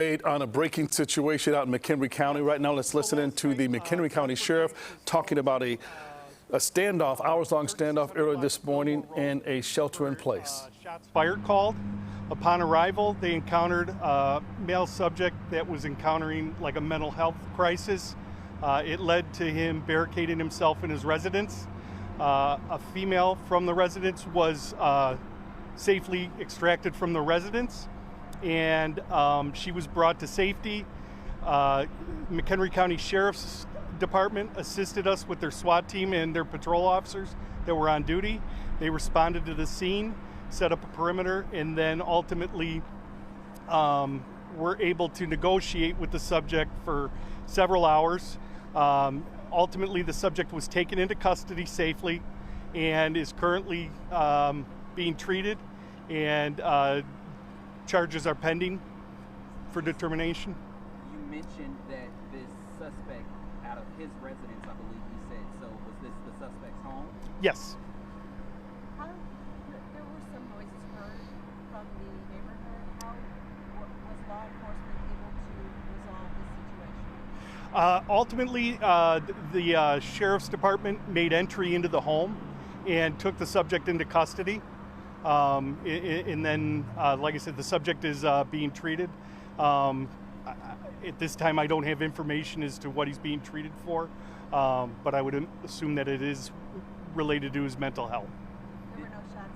On a breaking situation out in McHenry County right now. Let's listen in to the McHenry County Sheriff talking about a standoff, hours-long standoff earlier this morning in a shelter-in-place. Shots fired called. Upon arrival, they encountered a male subject that was encountering like a mental health crisis. It led to him barricading himself in his residence. A female from the residence was safely extracted from the residence, and she was brought to safety. McHenry County Sheriff's Department assisted us with their SWAT team and their patrol officers that were on duty. They responded to the scene, set up a perimeter, and then ultimately were able to negotiate with the subject for several hours. Ultimately, the subject was taken into custody safely and is currently being treated, and charges are pending for determination. You mentioned that this suspect out of his residence, I believe you said. So was this the suspect's home? Yes. There were some noises heard from the neighborhood. How was law enforcement able to resolve this situation? Ultimately, the Sheriff's Department made entry into the home and took the subject into custody. And then, like I said, the subject is being treated. At this time, I don't have information as to what he's being treated for, but I would assume that it is related to his mental health. There were no shots?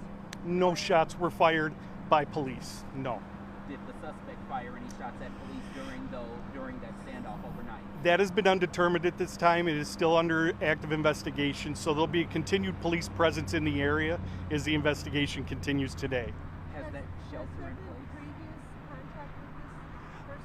No shots were fired by police, no. Did the suspect fire any shots at police during that standoff overnight? That has been undetermined at this time. It is still under active investigation, so there'll be a continued police presence in the area as the investigation continues today. Has that shelter in place? Previous contact with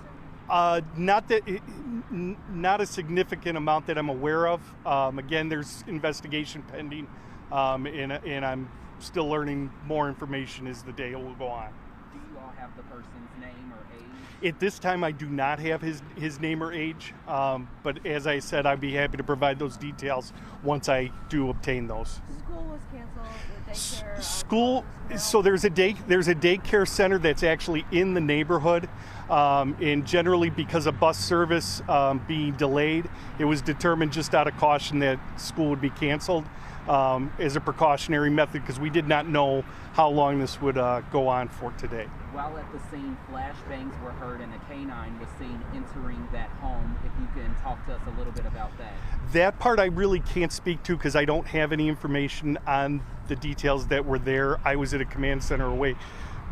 this person? Not a significant amount that I'm aware of. Again, there's investigation pending, and I'm still learning more information as the day will go on. Do you all have the person's name or age? At this time, I do not have his name or age, but as I said, I'd be happy to provide those details once I do obtain those. School was canceled. The daycare. School. So there's a daycare center that's actually in the neighborhood, and generally because of bus service being delayed, it was determined just out of caution that school would be canceled as a precautionary method, because we did not know how long this would go on for today. While at the scene, flashbangs were heard and a canine was seen entering that home. If you can talk to us a little bit about that. That part I really can't speak to because I don't have any information on the details that were there. I was at a command center away.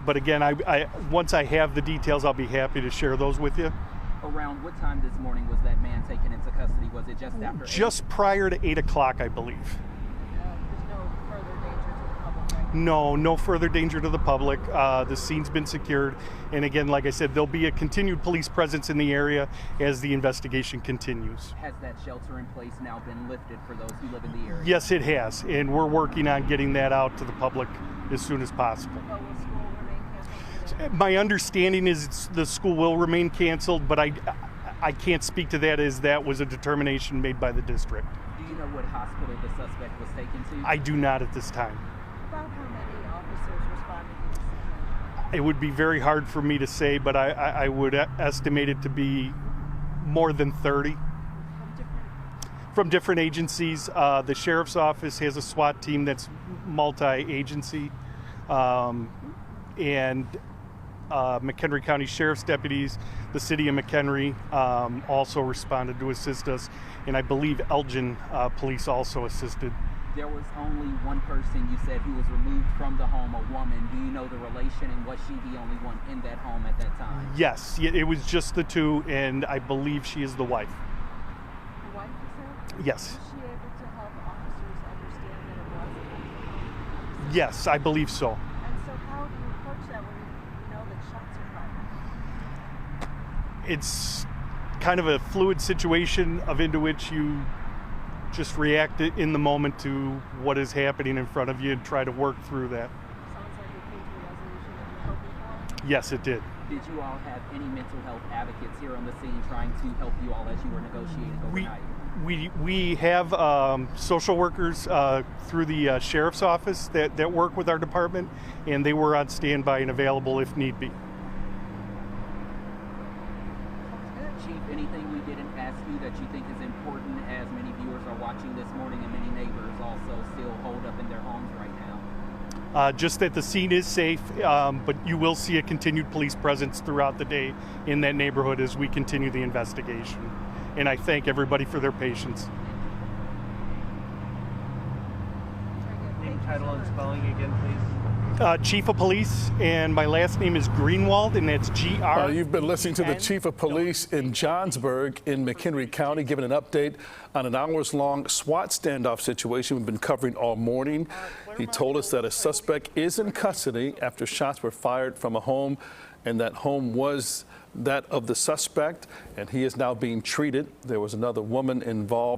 But again, I once I have the details, I'll be happy to share those with you. Around what time this morning was that man taken into custody? Was it just after 8? Just prior to 8 o'clock, I believe. No further danger to the public. The scene's been secured. And again, like I said, there'll be a continued police presence in the area as the investigation continues. Has that shelter in place now been lifted for those who live in the area? Yes, it has. And we're working on getting that out to the public as soon as possible. But will school remain canceled? My understanding is the school will remain canceled, but I can't speak to that as that was a determination made by the district. Do you know what hospital the suspect was taken to? I do not at this time. About how many officers responded to this event? It would be very hard for me to say, but I would estimate it to be more than 30. From different agencies. The Sheriff's Office has a SWAT team that's multi-agency, and McHenry County Sheriff's deputies, the city of McHenry also responded to assist us, and I believe Elgin police also assisted. There was only one person you said who was removed from the home, a woman. Do you know the relation, and was she the only one in that home at that time? Yes, it was just the two, and I believe she is the wife. The wife, you said? Yes. Was she able to help officers understand that it was a mental health? Yes, I believe so. And so how do you approach that when you know that shots are fired? It's kind of a fluid situation into which you just react in the moment to what is happening in front of you and try to work through that. Sounds like it came to a resolution that you're hoping for? Yes, it did. Did you all have any mental health advocates here on the scene trying to help you all as you were negotiating overnight? We have social workers through the Sheriff's Office that work with our department, and they were on standby and available if need be. Chief, anything we didn't ask you that you think is important as many viewers are watching this morning and many neighbors also still hold up in their homes right now? Just that the scene is safe, but you will see a continued police presence throughout the day in that neighborhood as we continue the investigation. And I thank everybody for their patience. Name, title, and spelling again, please. Chief of Police, and my last name is Greenwald, and that's G-R. You've been listening to the Chief of Police in Johnsburg in McHenry County, giving an update on an hours-long SWAT standoff situation we've been covering all morning. He told us that a suspect is in custody after shots were fired from a home, and that home was that of the suspect, and he is now being treated. There was another woman involved.